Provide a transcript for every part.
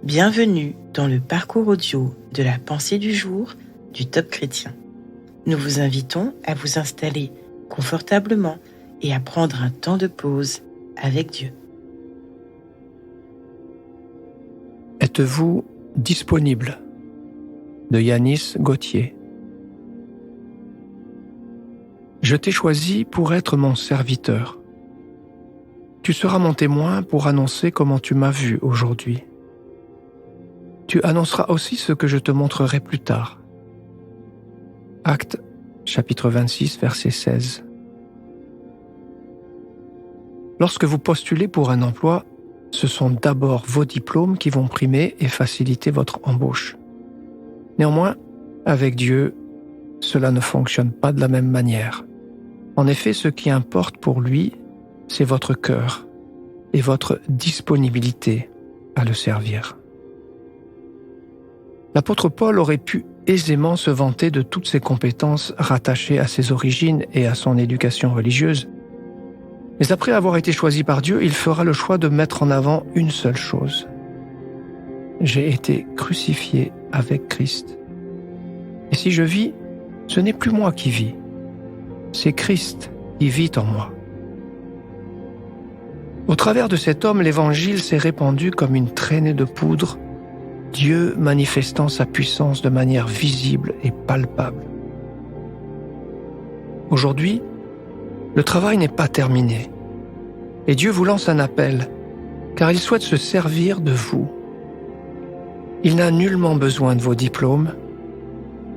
Bienvenue dans le parcours audio de la pensée du jour du Top Chrétien. Nous vous invitons à vous installer confortablement et à prendre un temps de pause avec Dieu. Êtes-vous disponible? De Yanis Gauthier. Je t'ai choisi pour être mon serviteur. Tu seras mon témoin pour annoncer comment tu m'as vu aujourd'hui. Tu annonceras aussi ce que je te montrerai plus tard. Actes, chapitre 26, verset 16. Lorsque vous postulez pour un emploi, ce sont d'abord vos diplômes qui vont primer et faciliter votre embauche. Néanmoins, avec Dieu, cela ne fonctionne pas de la même manière. En effet, ce qui importe pour lui, c'est votre cœur et votre disponibilité à le servir. L'apôtre Paul aurait pu aisément se vanter de toutes ses compétences rattachées à ses origines et à son éducation religieuse. Mais après avoir été choisi par Dieu, il fera le choix de mettre en avant une seule chose. J'ai été crucifié avec Christ. Et si je vis, ce n'est plus moi qui vis, c'est Christ qui vit en moi. Au travers de cet homme, l'Évangile s'est répandu comme une traînée de poudre, Dieu manifestant sa puissance de manière visible et palpable. Aujourd'hui, le travail n'est pas terminé, et Dieu vous lance un appel, car il souhaite se servir de vous. Il n'a nullement besoin de vos diplômes,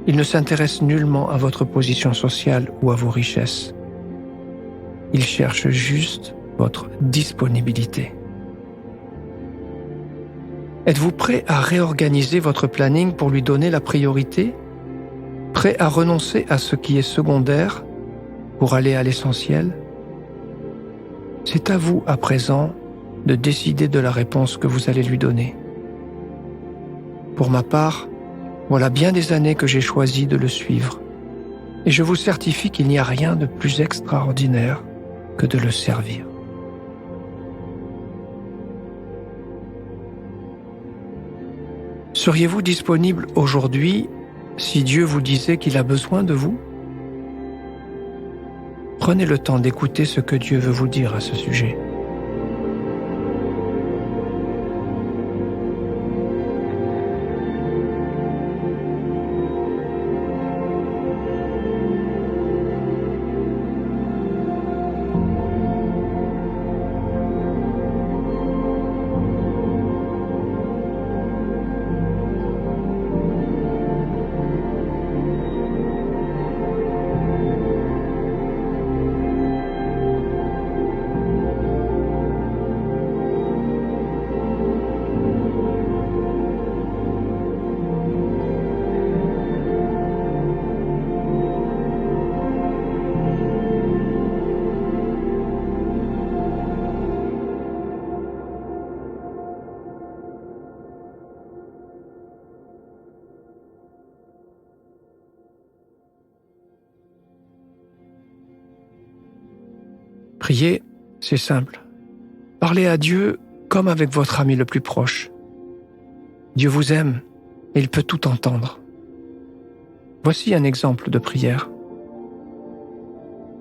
il ne s'intéresse nullement à votre position sociale ou à vos richesses. Il cherche juste votre disponibilité. Êtes-vous prêt à réorganiser votre planning pour lui donner la priorité? Prêt à renoncer à ce qui est secondaire pour aller à l'essentiel? C'est à vous, à présent, de décider de la réponse que vous allez lui donner. Pour ma part, voilà bien des années que j'ai choisi de le suivre, et je vous certifie qu'il n'y a rien de plus extraordinaire que de le servir. Seriez-vous disponible aujourd'hui si Dieu vous disait qu'il a besoin de vous? Prenez le temps d'écouter ce que Dieu veut vous dire à ce sujet. Prier, c'est simple. Parlez à Dieu comme avec votre ami le plus proche. Dieu vous aime et il peut tout entendre. Voici un exemple de prière.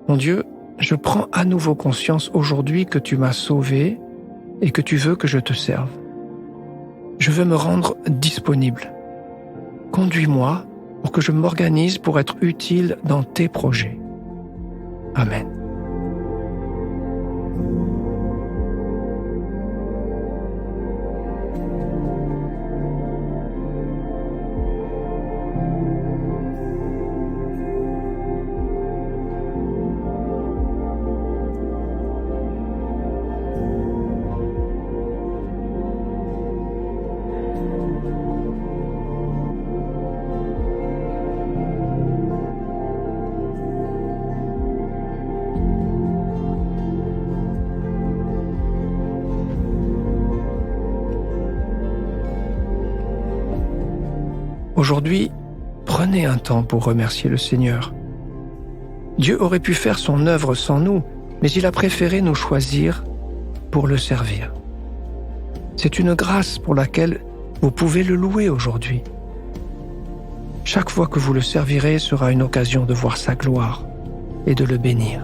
Mon Dieu, je prends à nouveau conscience aujourd'hui que tu m'as sauvé et que tu veux que je te serve. Je veux me rendre disponible. Conduis-moi pour que je m'organise pour être utile dans tes projets. Amen. Aujourd'hui, prenez un temps pour remercier le Seigneur. Dieu aurait pu faire son œuvre sans nous, mais il a préféré nous choisir pour le servir. C'est une grâce pour laquelle Vous pouvez le louer aujourd'hui. Chaque fois que vous le servirez sera une occasion de voir sa gloire et de le bénir.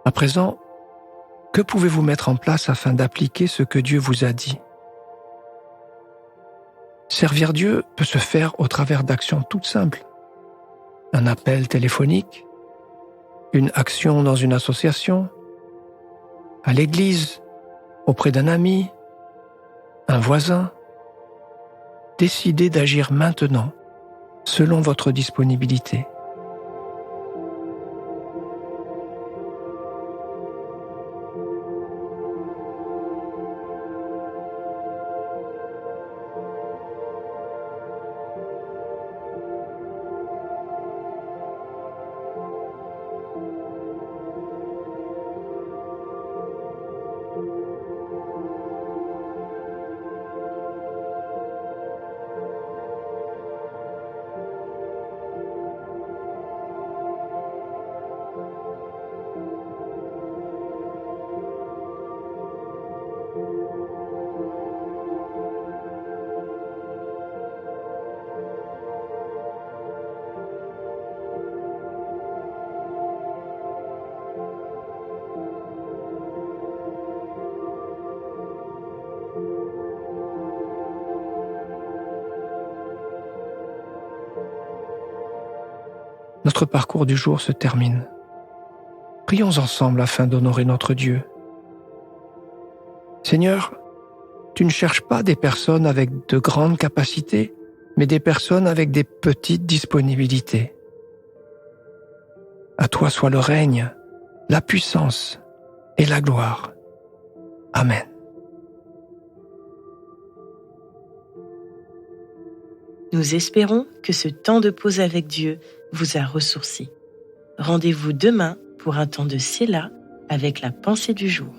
À présent, que pouvez-vous mettre en place afin d'appliquer ce que Dieu vous a dit? Servir Dieu peut se faire au travers d'actions toutes simples. Un appel téléphonique, une action dans une association, à l'église, auprès d'un ami, un voisin. Décidez d'agir maintenant, selon votre disponibilité. Notre parcours du jour se termine. Prions ensemble afin d'honorer notre Dieu. Seigneur, tu ne cherches pas des personnes avec de grandes capacités, mais des personnes avec des petites disponibilités. À toi soit le règne, la puissance et la gloire. Amen. Nous espérons que ce temps de pause avec Dieu vous a ressourci. Rendez-vous demain pour un temps de Séla avec la pensée du jour.